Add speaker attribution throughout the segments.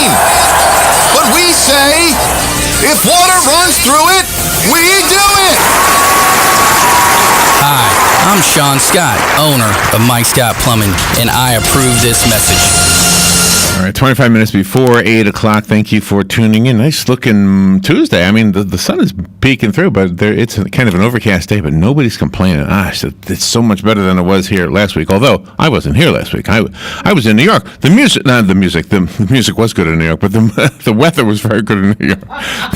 Speaker 1: plane. But we say, if water runs through it, we do it.
Speaker 2: Hi, I'm Sean Scott, owner of Mike Scott Plumbing, and I approve this message.
Speaker 3: All right, 25 minutes before 8 o'clock. Thank you for tuning in. Nice looking Tuesday. I mean, the sun is peeking through, but it's kind of an overcast day, but nobody's complaining. It's so much better than it was here last week, although I wasn't here last week. I was in New York. The music was good in New York, but the weather was very good in New York.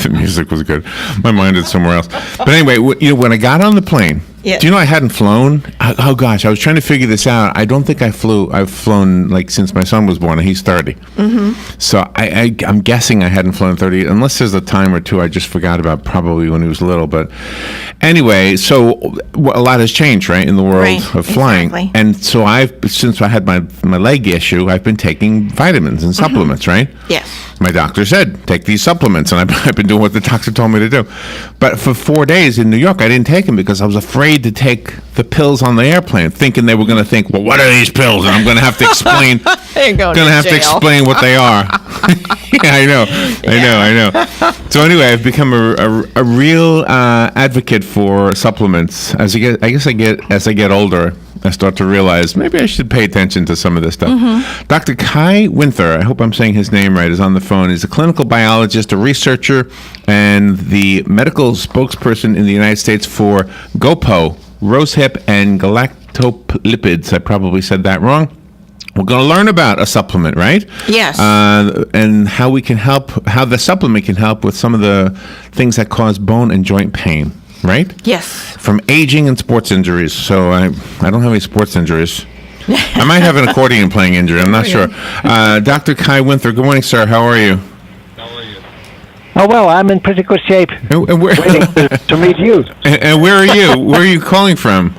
Speaker 3: The music was good. My mind is somewhere else. But anyway, when I got on the plane,
Speaker 4: yeah.
Speaker 3: Do you know I hadn't flown? Oh gosh, I was trying to figure this out. I don't think I flew. I've flown like since my son was born, and he's 30.
Speaker 4: Mm-hmm.
Speaker 3: So I'm guessing I hadn't flown 30, unless there's a time or two I just forgot about, probably when he was little. But anyway, so a lot has changed, right, in the world of flying.
Speaker 4: Exactly.
Speaker 3: And so since I had my leg issue, I've been taking vitamins and supplements, right?
Speaker 4: Yes.
Speaker 3: My doctor said, take these supplements, and I've been doing what the doctor told me to do. But for 4 days in New York, I didn't take them because I was afraid to take the pills on the airplane, thinking they were going to think, well, what are these pills? And I'm going to have to explain. To explain what they are. Yeah, I know. So anyway, I've become a real advocate for supplements. As I get older, I start to realize maybe I should pay attention to some of this stuff. Mm-hmm. Dr. Kaj Winther, I hope I'm saying his name right, is on the phone. He's a clinical biologist, a researcher, and the medical spokesperson in the United States for GoPo, rosehip, and galactolipids. I probably said that wrong. We're going to learn about a supplement, right?
Speaker 4: Yes.
Speaker 3: And how the supplement can help with some of the things that cause bone and joint pain. Right?
Speaker 4: Yes.
Speaker 3: From aging and sports injuries. So I don't have any sports injuries. I might have an accordion playing injury. I'm not sure. Dr. Kaj Winther, good morning, sir. How are you?
Speaker 5: Oh, well, I'm in pretty good shape.
Speaker 3: And where,
Speaker 5: waiting to meet you.
Speaker 3: And where are you? Where are you calling from?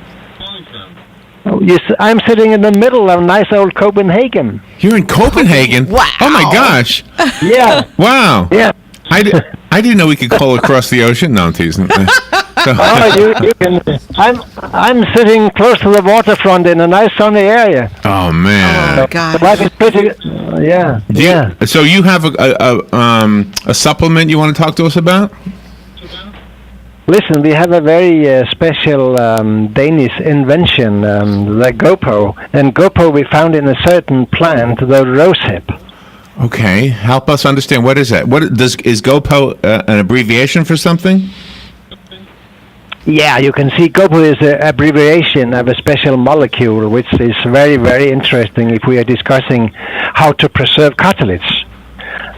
Speaker 5: Oh, yes, I'm sitting in the middle of nice old Copenhagen.
Speaker 3: You're in Copenhagen?
Speaker 4: Wow.
Speaker 3: Oh, my gosh.
Speaker 5: Yeah.
Speaker 3: Wow.
Speaker 5: Yeah.
Speaker 3: I didn't know we could call across the ocean. No, I'm teasing.
Speaker 5: Oh, you can. I'm sitting close to the waterfront in a nice sunny area.
Speaker 3: Oh man!
Speaker 4: Oh God!
Speaker 5: The life is pretty. Yeah.
Speaker 3: So you have a supplement you want to talk to us about?
Speaker 5: Listen, we have a very special Danish invention, the GoPo, and GoPo we found in a certain plant, the rosehip.
Speaker 3: Okay, help us understand. What is that? Is GoPo an abbreviation for something?
Speaker 5: Yeah, you can see GoPo is an abbreviation of a special molecule, which is very, very interesting if we are discussing how to preserve cartilage.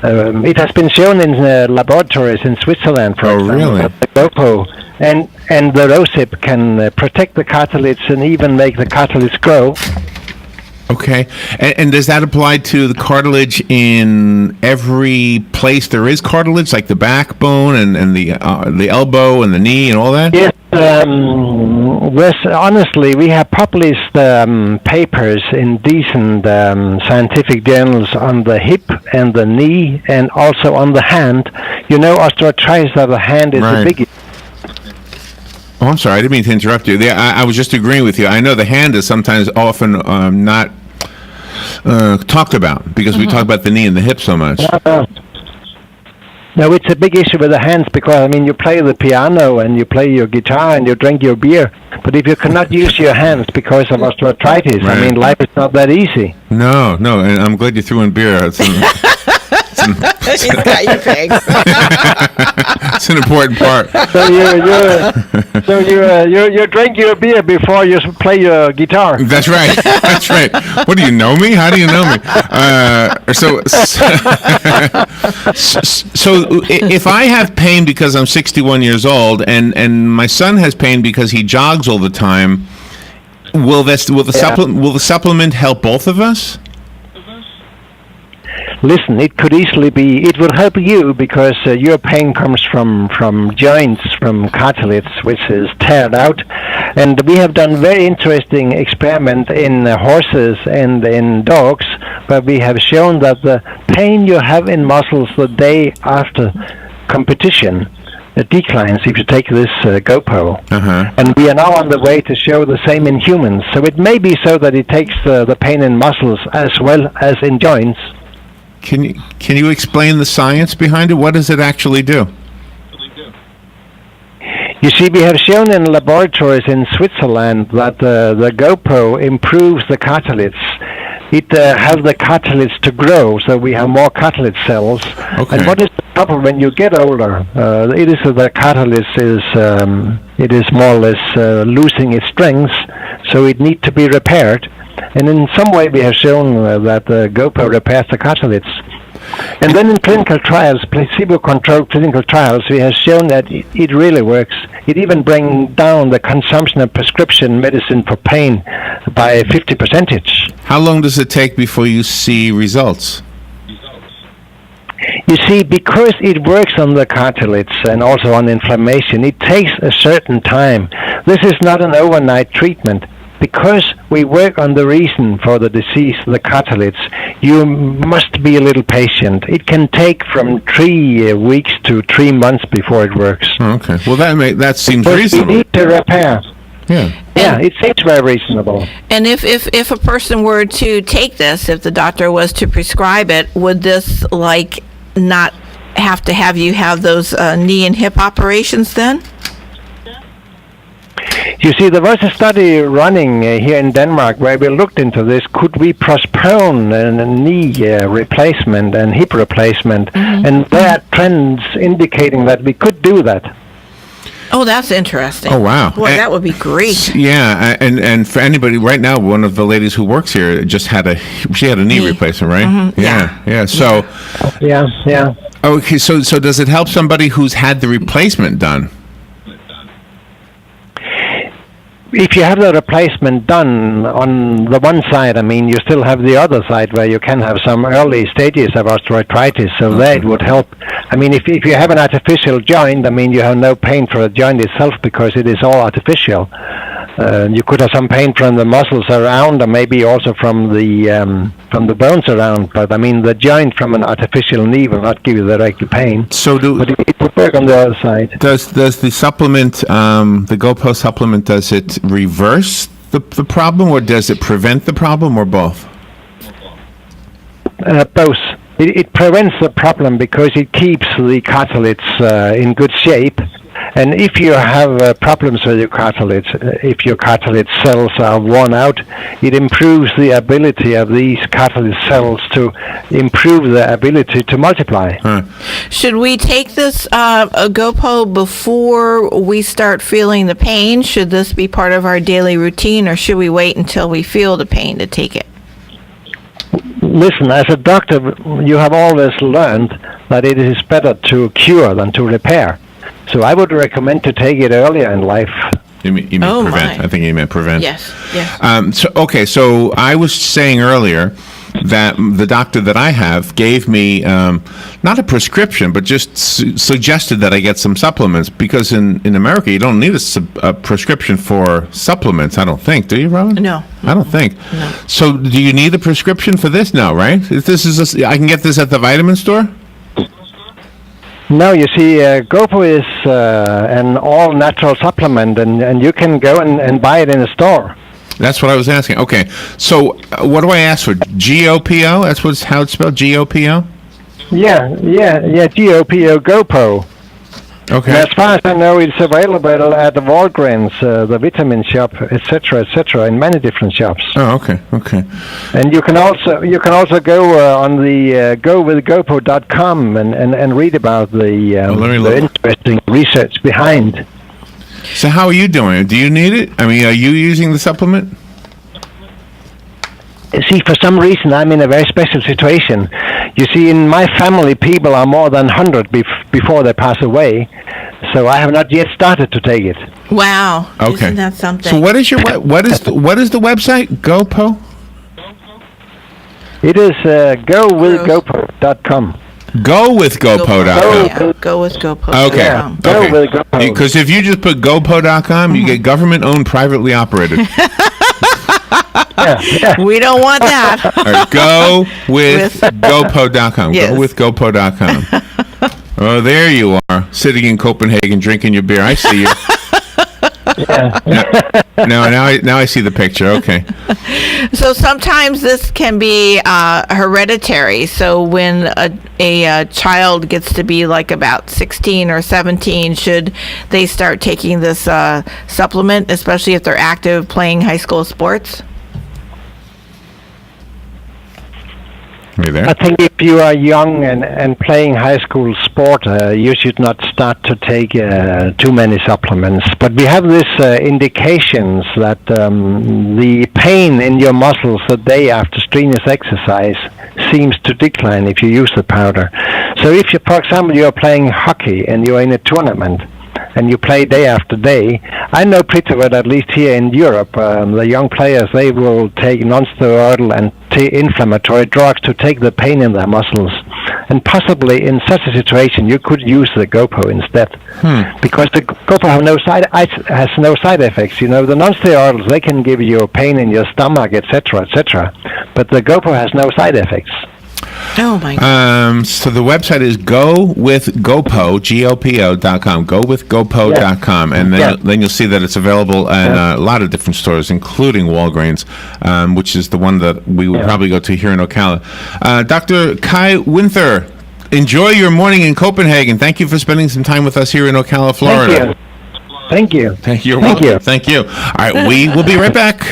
Speaker 5: It has been shown in laboratories in Switzerland, for example,
Speaker 3: really?
Speaker 5: that the GoPo and the rosehip can protect the cartilage and even make the cartilage grow.
Speaker 3: Okay, and does that apply to the cartilage in every place there is cartilage, like the backbone and the elbow and the knee and all that?
Speaker 5: Yes, honestly, we have published papers in decent scientific journals on the hip and the knee and also on the hand. You know, osteoarthritis of the hand is the biggest.
Speaker 3: Oh, I'm sorry. I didn't mean to interrupt you. I was just agreeing with you. I know the hand is sometimes often not talked about because we talk about the knee and the hip so much.
Speaker 5: No, it's a big issue with the hands because, I mean, you play the piano and you play your guitar and you drink your beer. But if you cannot use your hands because of osteoarthritis, I mean, life is not that easy.
Speaker 3: No, and I'm glad you threw in beer. It's
Speaker 4: He's got you pegged.
Speaker 3: It's an important part.
Speaker 5: So you drink your beer before you play your guitar.
Speaker 3: That's right. That's right. What, do you know me? How do you know me? So if I have pain because I'm 61 years old and my son has pain because he jogs all the time, will the supplement help both of us?
Speaker 5: Listen, it could easily be. It will help you because your pain comes from joints, from cartilage, which is teared out. And we have done very interesting experiment in horses and in dogs, where we have shown that the pain you have in muscles the day after competition declines if you take this GoPro. And we are now on the way to show the same in humans. So it may be so that it takes the pain in muscles as well as in joints.
Speaker 3: Can you explain the science behind it? What does it actually do?
Speaker 5: You see, we have shown in laboratories in Switzerland that the GoPro improves the cartilage. It helps the cartilage to grow, so we have more cartilage cells.
Speaker 3: Okay.
Speaker 5: And what is the problem when you get older? It is that the cartilage is more or less losing its strength, so it needs to be repaired. And in some way, we have shown that the GoPro repairs the cartilage. And then in clinical trials, placebo-controlled clinical trials, we have shown that it really works. It even brings down the consumption of prescription medicine for pain by 50%.
Speaker 3: How long does it take before you see results?
Speaker 5: You see, because it works on the cartilage and also on inflammation, it takes a certain time. This is not an overnight treatment. Because we work on the reason for the disease, the cartilage, you must be a little patient. It can take from 3 weeks to 3 months before it works.
Speaker 3: Okay. Well, that seems
Speaker 5: But
Speaker 3: reasonable.
Speaker 5: we need to repair.
Speaker 3: Yeah.
Speaker 5: Yeah, it seems very reasonable.
Speaker 4: And if a person were to take this, if the doctor was to prescribe it, would this not have to have you have those knee and hip operations then?
Speaker 5: You see, there was a study running here in Denmark where we looked into this. Could we postpone a knee replacement and hip replacement? Mm-hmm. And there are trends indicating that we could do that.
Speaker 4: Oh, that's interesting.
Speaker 3: Oh, wow.
Speaker 4: Well, that would be great.
Speaker 3: Yeah, and for anybody right now, one of the ladies who works here just had a knee replacement, right?
Speaker 4: Mm-hmm.
Speaker 3: Yeah. So,
Speaker 5: yeah.
Speaker 3: Okay, so does it help somebody who's had the replacement done?
Speaker 5: If you have the replacement done on the one side, I mean, you still have the other side where you can have some early stages of osteoarthritis, so there it would help. I mean, if you have an artificial joint, I mean, you have no pain for the joint itself because it is all artificial. You could have some pain from the muscles around, or maybe also from the bones around. But I mean, the joint from an artificial knee will not give you direct pain. But it would work on the other side.
Speaker 3: Does the supplement, the GoPro supplement, does it reverse the problem, or does it prevent the problem, or both?
Speaker 5: Both. It prevents the problem because it keeps the cartilage in good shape. And if you have problems with your cartilage, if your cartilage cells are worn out, it improves the ability of these cartilage cells to improve their ability to multiply.
Speaker 4: Should we take this GoPro before we start feeling the pain? Should this be part of our daily routine, or should we wait until we feel the pain to take it?
Speaker 5: Listen, as a doctor, you have always learned that it is better to cure than to repair. So I would recommend to take it earlier in life.
Speaker 3: You mean prevent?
Speaker 4: My.
Speaker 3: I think you meant prevent.
Speaker 4: Yes.
Speaker 3: So I was saying earlier that the doctor that I have gave me not a prescription, but just suggested that I get some supplements, because in America you don't need a prescription for supplements, I don't think. Do you, Robin?
Speaker 4: No.
Speaker 3: I don't think.
Speaker 4: No.
Speaker 3: So do you need a prescription for this now, right? I can get this at the vitamin store?
Speaker 5: No, you see, GoPro is an all-natural supplement, and you can go and buy it in a store.
Speaker 3: That's what I was asking. Okay, so what do I ask for? GOPO? That's how it's spelled, GOPO?
Speaker 5: Yeah, GOPO, GoPro.
Speaker 3: Okay.
Speaker 5: And as far as I know, it's available at the Walgreens, the vitamin shop, etc., in many different shops.
Speaker 3: Oh, okay.
Speaker 5: And you can also go on the gowithgopro.com and read about the interesting research behind.
Speaker 3: So how are you doing? Do you need it? I mean, are you using the supplement?
Speaker 5: See, for some reason, I'm in a very special situation. You see, in my family, people are more than 100 before they pass away, so I have not yet started to take it.
Speaker 4: Wow.
Speaker 3: Okay.
Speaker 4: Isn't that something?
Speaker 3: So what is the website? GoPro?
Speaker 5: It is gowithgopro.com.
Speaker 3: Gowithgopro.com.
Speaker 4: Go with GoPro.
Speaker 3: Okay.
Speaker 5: Yeah, go with GoPro.
Speaker 3: Because if you just put GoPro.com, you get government-owned, privately operated.
Speaker 5: Yeah.
Speaker 4: We don't want that.
Speaker 3: All right, go with GoPro.com.
Speaker 4: Yes.
Speaker 3: Go with GoPro.com. Oh, there you are, sitting in Copenhagen, drinking your beer. I see you. Now I see the picture. Okay.
Speaker 4: So sometimes this can be hereditary. So when a child gets to be like about 16 or 17, should they start taking this supplement, especially if they're active playing high school sports?
Speaker 3: Are you there?
Speaker 5: I think if you are young and playing high school sport, you should not start to take too many supplements. But we have these indications that the pain in your muscles the day after strenuous exercise seems to decline if you use the powder. So if you, for example, you're playing hockey and you're in a tournament, and you play day after day, I know pretty well, at least here in Europe, the young players, they will take non-steroidal and anti-inflammatory drugs to take the pain in their muscles. And possibly in such a situation, you could use the GoPro instead. Because the GoPro has no side effects. You know, the non-steroidals, they can give you pain in your stomach, etc., etc. But the GoPro has no side effects.
Speaker 4: Oh my God.
Speaker 3: So the website is gowithgopo, GOPO.com, gowithgopo.com, and then you'll see that it's available in a lot of different stores, including Walgreens, which is the one that we would probably go to here in Ocala. Dr. Kaj Winther, enjoy your morning in Copenhagen. Thank you for spending some time with us here in Ocala, Florida.
Speaker 5: Thank you.
Speaker 3: Thank you. Thank you. All right, we will be right back.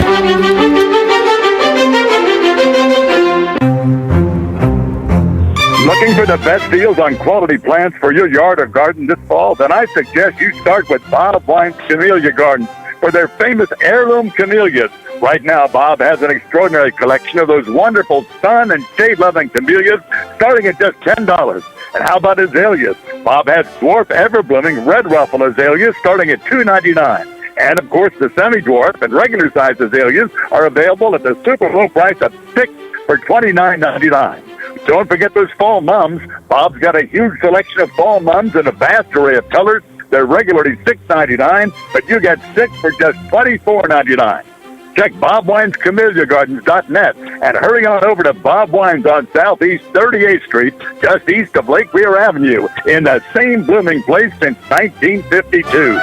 Speaker 6: Looking for the best deals on quality plants for your yard or garden this fall? Then I suggest you start with Bob Wine's Camellia Gardens for their famous heirloom camellias. Right now, Bob has an extraordinary collection of those wonderful sun and shade-loving camellias starting at just $10. And how about azaleas? Bob has dwarf ever-blooming red ruffle azaleas starting at $2.99. And, of course, the semi-dwarf and regular-sized azaleas are available at the super low price of $6 for $29.99. Don't forget those fall mums. Bob's got a huge selection of fall mums in a vast array of colors. They're regularly $6.99, but you get 6 for just $24.99. Check BobWinesCameliaGardens.net and hurry on over to Bob Wines on Southeast 38th Street, just east of Lake Weir Avenue, in the same blooming place since 1952.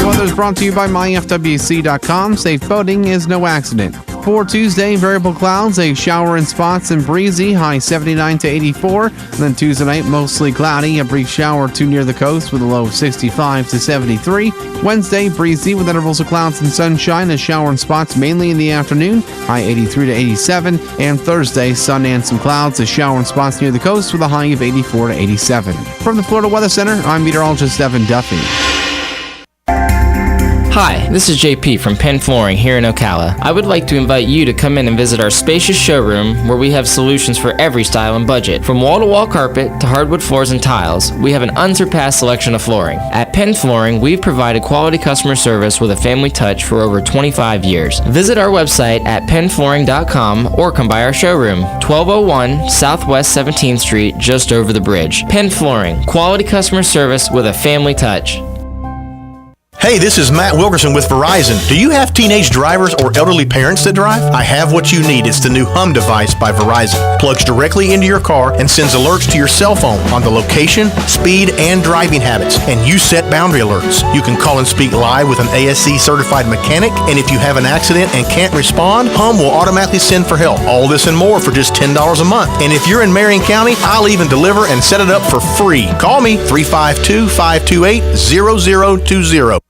Speaker 7: Weather is brought to you by MyFWC.com. Safe boating is no accident. For Tuesday, variable clouds, a shower in spots and breezy, high 79 to 84. And then Tuesday night, mostly cloudy, a brief shower or two near the coast with a low of 65 to 73. Wednesday, breezy with intervals of clouds and sunshine, a shower in spots mainly in the afternoon, high 83 to 87. And Thursday, sun and some clouds, a shower in spots near the coast with a high of 84 to 87. From the Florida Weather Center, I'm meteorologist Evan Duffy.
Speaker 8: Hi, this is JP from Penn Flooring here in Ocala. I would like to invite you to come in and visit our spacious showroom where we have solutions for every style and budget. From wall-to-wall carpet to hardwood floors and tiles, we have an unsurpassed selection of flooring. At Penn Flooring, we've provided quality customer service with a family touch for over 25 years. Visit our website at pennflooring.com or come by our showroom, 1201 Southwest 17th Street, just over the bridge. Penn Flooring, quality customer service with a family touch.
Speaker 9: Hey, this is Matt Wilkerson with Verizon. Do you have teenage drivers or elderly parents that drive? I have what you need. It's the new Hum device by Verizon. Plugs directly into your car and sends alerts to your cell phone on the location, speed, and driving habits. And you set boundary alerts. You can call and speak live with an ASE certified mechanic. And if you have an accident and can't respond, Hum will automatically send for help. All this and more for just $10 a month. And if you're in Marion County, I'll even deliver and set it up for free. Call me 352-528-0020.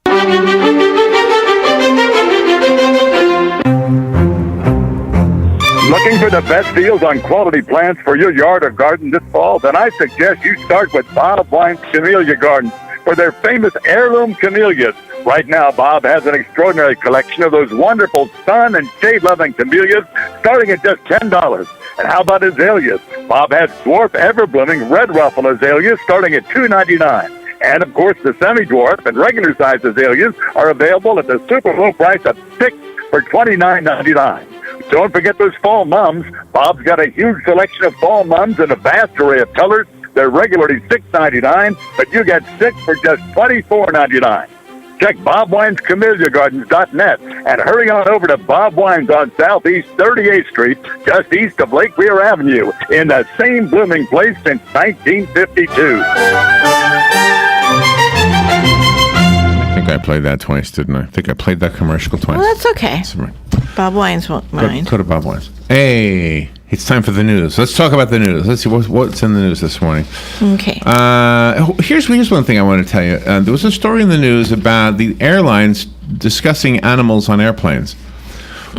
Speaker 6: Looking for the best deals on quality plants for your yard or garden this fall? Then I suggest you start with Bob Wine's Camellia Gardens for their famous heirloom camellias. Right now, Bob has an extraordinary collection of those wonderful sun and shade-loving camellias starting at just $10. And how about azaleas? Bob has dwarf ever-blooming red ruffle azaleas starting at $2.99. And, of course, the semi-dwarf and regular-sized azaleas are available at the super low price of $6 for $29.99. Don't forget those fall mums. Bob's got a huge selection of fall mums in a vast array of colors. They're regularly $6.99, but you get 6 for just $24.99. Check BobWinesCameliaGardens.net and hurry on over to Bob Wines on Southeast 38th Street, just east of Lake Weir Avenue, in the same blooming place since 1952.
Speaker 3: think I played that twice, didn't I? I think I played that commercial twice.
Speaker 4: Well, that's okay.
Speaker 3: That's right.
Speaker 4: Bob Wines won't mind.
Speaker 3: Go to Bob Wines. Hey, it's time for the news. Let's talk about the news. Let's see what's in the news this morning.
Speaker 4: Okay.
Speaker 3: Here's one thing I want to tell you. There was a story in the news about the airlines discussing animals on airplanes.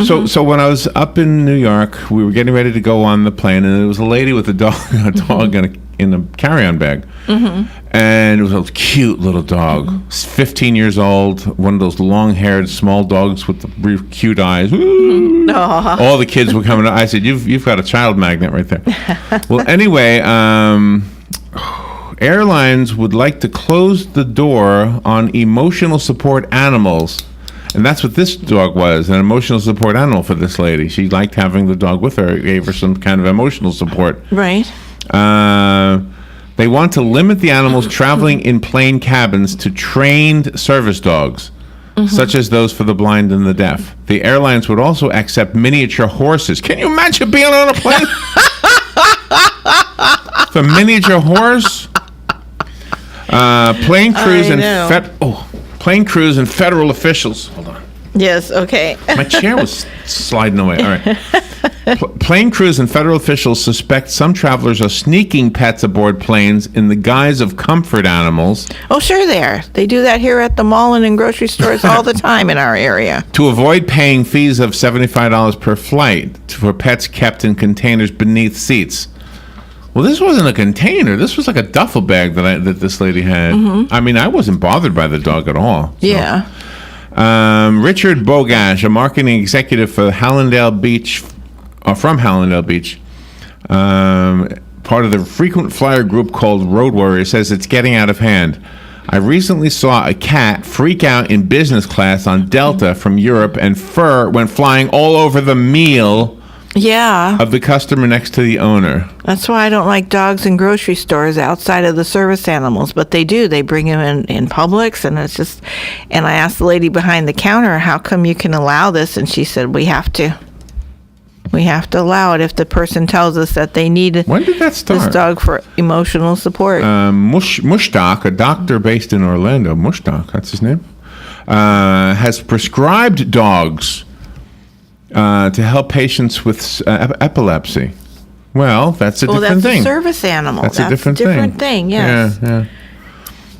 Speaker 3: So when I was up in New York, we were getting ready to go on the plane, and there was a lady with a dog in a carry-on bag. And it was a cute little dog, 15 years old, one of those long-haired small dogs with the real cute eyes. All the kids were coming up. I said, you've got a child magnet right there. Well, anyway, airlines would like to close the door on emotional support animals. And that's what this dog was, an emotional support animal for this lady. She liked having the dog with her. It gave her some kind of emotional support.
Speaker 4: Right.
Speaker 3: They want to limit the animals traveling in plane cabins to trained service dogs, such as those for the blind and the deaf. The airlines would also accept miniature horses. Can you imagine being on a plane? The miniature horse? Plane crews and federal officials. Hold on.
Speaker 4: Yes, okay.
Speaker 3: My chair was sliding away. All right. Plane crews and federal officials suspect some travelers are sneaking pets aboard planes in the guise of comfort animals.
Speaker 4: Oh, sure they are. They do that here at the mall and in grocery stores all the time in our area.
Speaker 3: To avoid paying fees of $75 per flight for pets kept in containers beneath seats. Well, this wasn't a container. This was like a duffel bag that this lady had. I mean, I wasn't bothered by the dog at all. So.
Speaker 4: Yeah.
Speaker 3: Richard Bogash, a marketing executive for Hallandale Beach, from Hallandale Beach, part of the frequent flyer group called Road Warrior, says it's getting out of hand. I recently saw a cat freak out in business class on Delta from Europe, and fur went flying all over the meal of the customer next to the owner.
Speaker 4: That's why I don't like dogs in grocery stores outside of the service animals, but they do. They bring them in Publix, and it's just, and I asked the lady behind the counter, how come you can allow this? And she said, we have to allow it if the person tells us that they need
Speaker 3: When did that start?
Speaker 4: this dog for emotional support.
Speaker 3: Mushtaq, a doctor based in Orlando, Mushtaq, that's his name, has prescribed dogs to help patients with epilepsy. Well, that's a different thing.
Speaker 4: That's a service animal.
Speaker 3: That's a different thing.
Speaker 4: Yes.
Speaker 3: Yeah.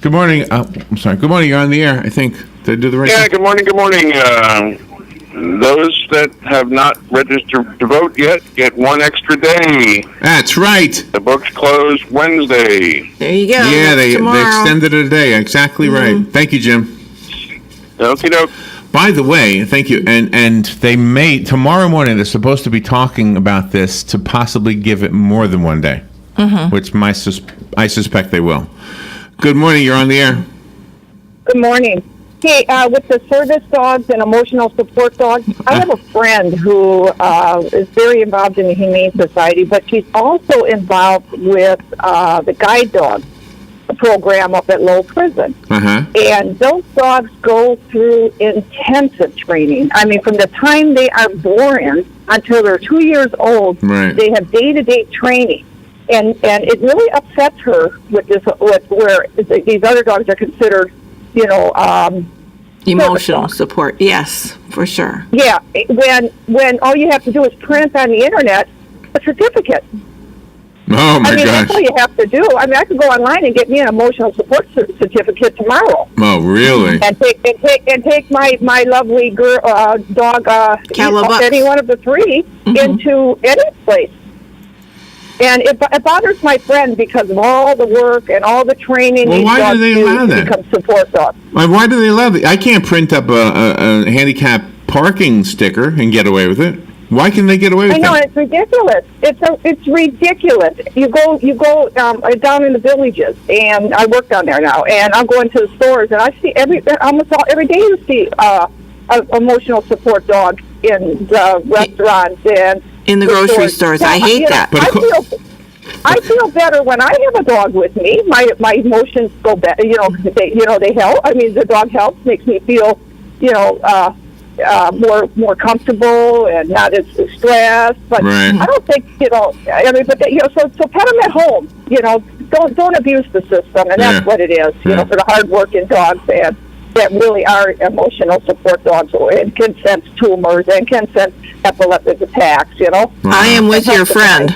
Speaker 3: Good morning. I'm sorry. Good morning. You're on the air, I think. Did I do the right thing?
Speaker 10: Good morning. Good morning. Those that have not registered to vote yet get one extra day.
Speaker 3: That's right.
Speaker 10: The books close Wednesday.
Speaker 4: There you go.
Speaker 3: Yeah, they extended it a day. Exactly right. Thank you, Jim.
Speaker 10: Okie doke.
Speaker 3: By the way, thank you. And they may, tomorrow morning, they're supposed to be talking about this to possibly give it more than one day, which I suspect they will. Good morning. You're on the air.
Speaker 11: Good morning. Hey, with the service dogs and emotional support dogs, I have a friend who is very involved in the Humane Society, but she's also involved with the guide dog program up at Lowell Prison. And those dogs go through intensive training. I mean, from the time they are born until they're 2 years old, they have day-to-day training. And it really upsets her with this, where these other dogs are considered,
Speaker 4: emotional support. Yes, for sure.
Speaker 11: Yeah, when all you have to do is print on the internet a certificate.
Speaker 3: Oh my gosh!
Speaker 11: That's all you have to do. I mean, I could go online and get me an emotional support certificate tomorrow.
Speaker 3: Oh, really?
Speaker 11: And take my lovely girl dog, any one of the three, into any place. And it bothers my friend because of all the work and all the training these dogs do to become support dogs.
Speaker 3: Why do they allow that? I can't print up a handicap parking sticker and get away with it. Why can they get away with that?
Speaker 11: I know, it's ridiculous. It's ridiculous. You go down in the villages, and I work down there now, and I'll go into the stores, and I see almost every day you see an emotional support dog in the restaurants and
Speaker 4: in the grocery stores. I hate that.
Speaker 11: I feel better when I have a dog with me. My emotions go better. They help. I mean, the dog helps, makes me feel, more comfortable and not as stressed. But I don't think, so pet them at home. Don't abuse the system, and that's what it is. For the hard-working dogs, and that really are emotional support dogs and can sense tumors and can sense epileptic attacks, you know.
Speaker 4: I am with your friend.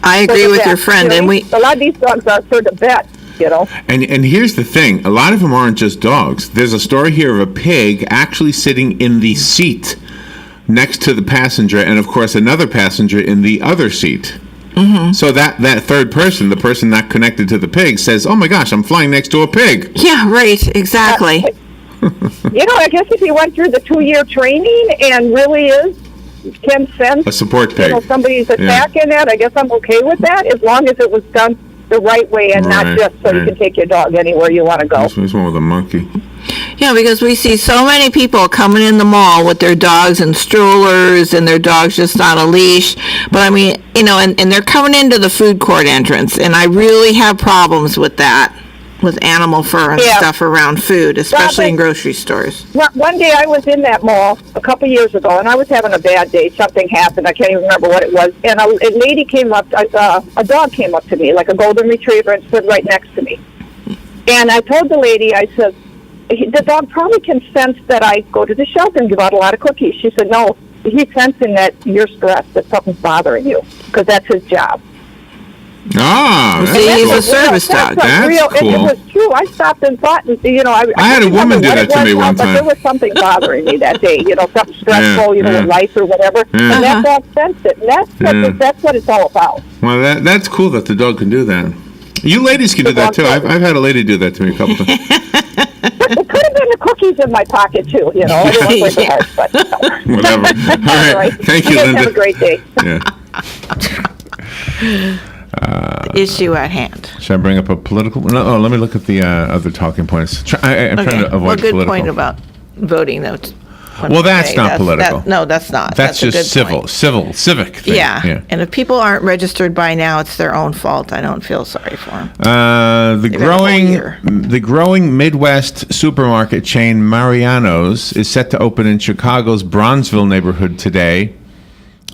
Speaker 4: I agree with your friend, and
Speaker 11: a lot of these dogs are for the vet, you know.
Speaker 3: And here's the thing: a lot of them aren't just dogs. There's a story here of a pig actually sitting in the seat next to the passenger, and of course another passenger in the other seat. Mm-hmm. So that third person, the person not connected to the pig, says, "Oh my gosh, I'm flying next to a pig."
Speaker 4: Yeah, right, exactly.
Speaker 11: You know, I guess if he went through the 2-year training and really can sense
Speaker 3: a support pig,
Speaker 11: you know, somebody's attacking that, I guess I'm okay with that, as long as it was done the right way and not just so you can take your dog anywhere you want to go.
Speaker 3: This one with a monkey.
Speaker 4: Yeah, because we see so many people coming in the mall with their dogs in strollers and their dogs just on a leash. But I mean, you know, and they're coming into the food court entrance, and I really have problems with that, with animal fur and stuff around food, especially in grocery stores.
Speaker 11: One day I was in that mall a couple years ago, and I was having a bad day. Something happened. I can't even remember what it was. And a lady came up, a dog came up to me, like a golden retriever, and stood right next to me. And I told the lady, I said, the dog probably can sense that I go to the shelter and give out a lot of cookies. She said, no, he's sensing that you're stressed, that something's bothering you, because that's his job.
Speaker 3: Ah,
Speaker 4: see, he's a service dog.
Speaker 3: That's
Speaker 11: real,
Speaker 3: cool.
Speaker 11: It was true. I stopped and thought, and you know, I
Speaker 3: had a woman do that to me one
Speaker 11: but
Speaker 3: time.
Speaker 11: there was something bothering me that day. You know, something stressful. You know, with life or whatever.
Speaker 3: Yeah.
Speaker 11: And that dog sensed it. And that's what it's all about.
Speaker 3: Well, that's cool that the dog can do that. You ladies can do that too. I've had a lady do that to me a couple times.
Speaker 11: It could have been the cookies in my pocket too. You know, everyone went to heart, but
Speaker 3: whatever. All right. Thank you, Linda.
Speaker 11: Have a great day.
Speaker 3: Yeah.
Speaker 4: The issue at hand.
Speaker 3: Should I bring up a political? No, let me look at the other talking points. I'm trying to avoid
Speaker 4: well, good
Speaker 3: political.
Speaker 4: point about voting.
Speaker 3: Well, that's not political.
Speaker 4: No, that's not.
Speaker 3: That's
Speaker 4: a
Speaker 3: just
Speaker 4: good
Speaker 3: civic thing.
Speaker 4: Yeah. And if people aren't registered by now, it's their own fault. I don't feel sorry for them.
Speaker 3: The growing Midwest supermarket chain Mariano's is set to open in Chicago's Bronzeville neighborhood today,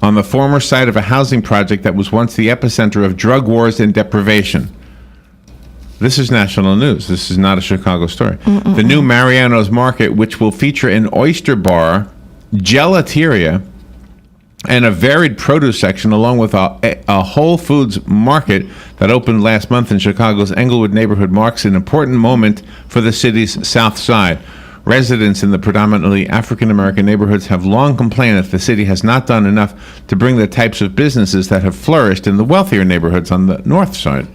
Speaker 3: on the former site of a housing project that was once the epicenter of drug wars and deprivation. This is national news. This is not a Chicago story. The new Mariano's Market, which will feature an oyster bar, gelateria, and a varied produce section, along with a Whole Foods market that opened last month in Chicago's Englewood neighborhood, marks an important moment for the city's South Side. Residents in the predominantly African-American neighborhoods have long complained that the city has not done enough to bring the types of businesses that have flourished in the wealthier neighborhoods on the North Side.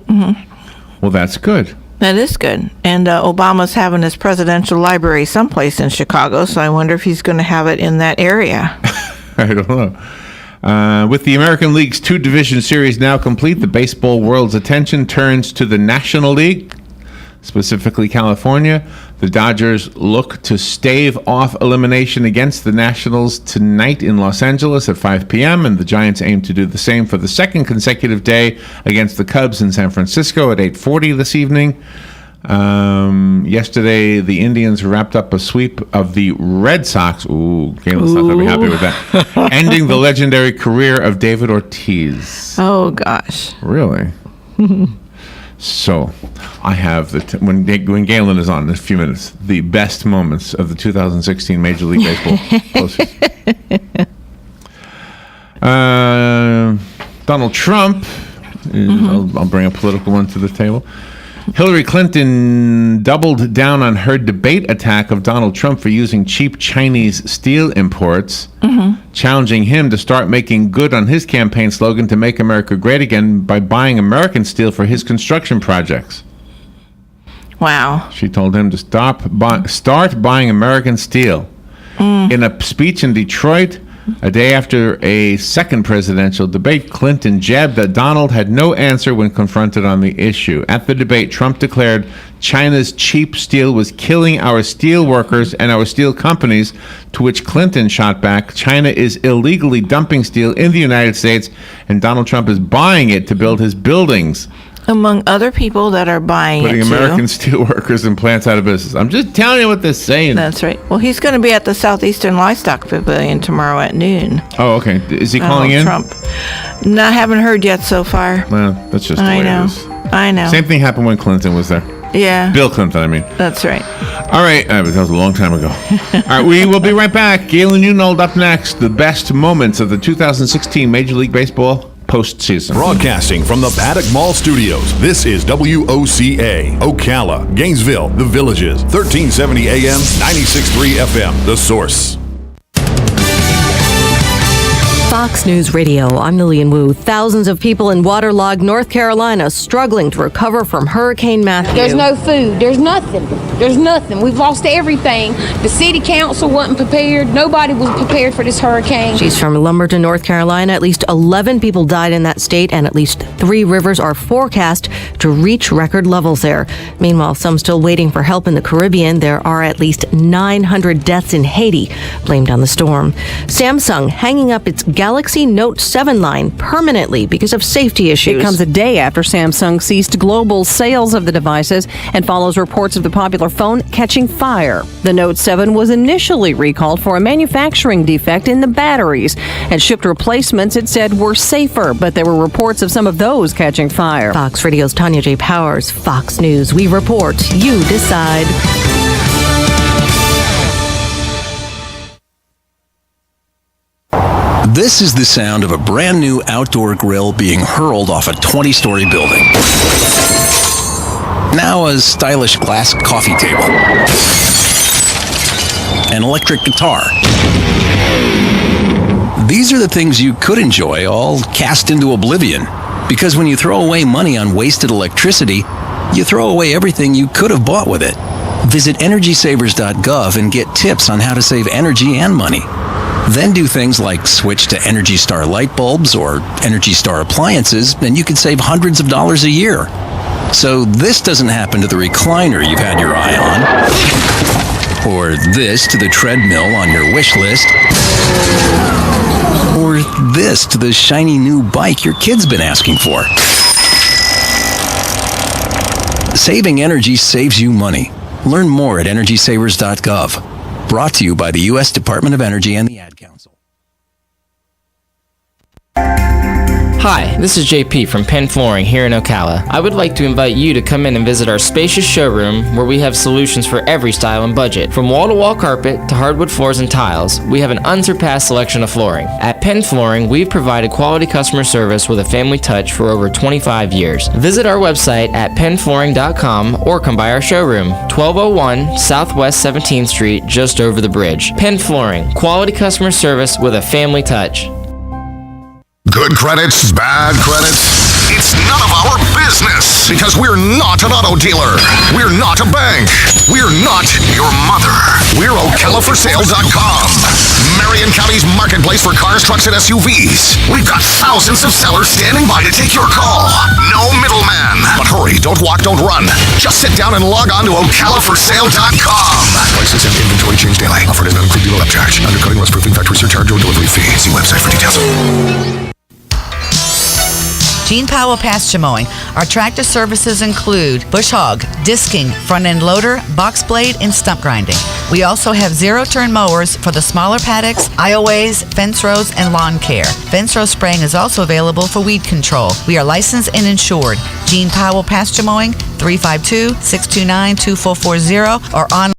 Speaker 3: Well, that's good.
Speaker 4: That is good. And Obama's having his presidential library someplace in Chicago, so I wonder if he's going to have it in that area.
Speaker 3: I don't know. With the American League's 2-division series now complete, the baseball world's attention turns to the National League, specifically California. The Dodgers look to stave off elimination against the Nationals tonight in Los Angeles at 5 p.m., and the Giants aim to do the same for the second consecutive day against the Cubs in San Francisco at 8:40 this evening. Yesterday, the Indians wrapped up a sweep of the Red Sox. Ooh, Galen's not going to be happy with that. Ending the legendary career of David Ortiz.
Speaker 4: Oh, gosh.
Speaker 3: Really? So, I have when Galen is on in a few minutes, the best moments of the 2016 Major League Baseball postseason. Donald Trump. I'll bring a political one to the table. Hillary Clinton doubled down on her debate attack of Donald Trump for using cheap Chinese steel imports, challenging him to start making good on his campaign slogan to make America great again by buying American steel for his construction projects.
Speaker 4: Wow.
Speaker 3: She told him to start buying American steel. In a speech in Detroit, a day after a second presidential debate, Clinton jabbed that Donald had no answer when confronted on the issue. At the debate, Trump declared China's cheap steel was killing our steel workers and our steel companies, to which Clinton shot back, China is illegally dumping steel in the United States, and Donald Trump is buying it to build his buildings.
Speaker 4: Among other people that are buying
Speaker 3: putting American steel workers and plants out of business. I'm just telling you what they're saying.
Speaker 4: That's right. Well, he's going to be at the Southeastern Livestock Pavilion tomorrow at noon.
Speaker 3: Oh, okay. Is he calling in?
Speaker 4: Trump. No, I haven't heard yet so far.
Speaker 3: Well, that's just the way it is.
Speaker 4: I know.
Speaker 3: Same thing happened when Clinton was there.
Speaker 4: Yeah.
Speaker 3: Bill Clinton, I mean.
Speaker 4: That's right.
Speaker 3: All right. That was a long time ago. All right. We will be right back. Galen Unold up next. The best moments of the 2016 Major League Baseball postseason.
Speaker 12: Broadcasting from the Paddock Mall Studios, this is WOCA, Ocala, Gainesville, The Villages, 1370 AM, 96.3 FM, The Source.
Speaker 13: Fox News Radio, I'm Lillian Wu. Thousands of people in waterlogged North Carolina struggling to recover from Hurricane Matthew.
Speaker 14: There's no food. There's nothing. There's nothing. We've lost everything. The city council wasn't prepared. Nobody was prepared for this hurricane.
Speaker 13: She's from Lumberton, North Carolina. At least 11 people died in that state, and at least 3 rivers are forecast to reach record levels there. Meanwhile, some still waiting for help in the Caribbean. There are at least 900 deaths in Haiti, blamed on the storm. Samsung hanging up its Galaxy Note 7 line permanently because of safety issues.
Speaker 15: It comes a day after Samsung ceased global sales of the devices and follows reports of the popular phone catching fire. The Note 7 was initially recalled for a manufacturing defect in the batteries and shipped replacements it said were safer, but there were reports of some of those catching fire.
Speaker 13: Fox Radio's Tanya J. Powers, Fox News. We report, you decide.
Speaker 16: This is the sound of a brand new outdoor grill being hurled off a 20-story building. Now a stylish glass coffee table. An electric guitar. These are the things you could enjoy, all cast into oblivion. Because when you throw away money on wasted electricity, you throw away everything you could have bought with it. Visit EnergySavers.gov and get tips on how to save energy and money. Then do things like switch to Energy Star light bulbs or Energy Star appliances, and you could save hundreds of dollars a year. So this doesn't happen to the recliner you've had your eye on, or this to the treadmill on your wish list, or this to the shiny new bike your kid's been asking for. Saving energy saves you money. Learn more at EnergySavers.gov. Brought to you by the U.S. Department of Energy and the Ad Council.
Speaker 8: Hi, this is JP from Penn Flooring here in Ocala. I would like to invite you to come in and visit our spacious showroom where we have solutions for every style and budget. From wall-to-wall carpet to hardwood floors and tiles, we have an unsurpassed selection of flooring. At Penn Flooring, we've provided quality customer service with a family touch for over 25 years. Visit our website at pennflooring.com or come by our showroom, 1201 Southwest 17th Street, just over the bridge. Penn Flooring, quality customer service with a family touch.
Speaker 1: Good credits, bad credits. It's none of our business because we're not an auto dealer. We're not a bank. We're not your mother. We're OcalaForSale.com. Marion County's marketplace for cars, trucks, and SUVs. We've got thousands of sellers standing by to take your call. No middleman. But hurry, don't walk, don't run. Just sit down and log on to OcalaForSale.com. Prices and inventory change daily. Offer does not include dealer upcharge. Undercutting, less proofing, factory surcharge, or delivery fee. See website for details.
Speaker 17: Gene Powell pasture mowing. Our tractor services include bush hog, disking, front end loader, box blade, and stump grinding. We also have zero-turn mowers for the smaller paddocks, aisleways, fence rows, and lawn care. Fence row spraying is also available for weed control. We are licensed and insured. Gene Powell pasture mowing, 352-629-2440 or online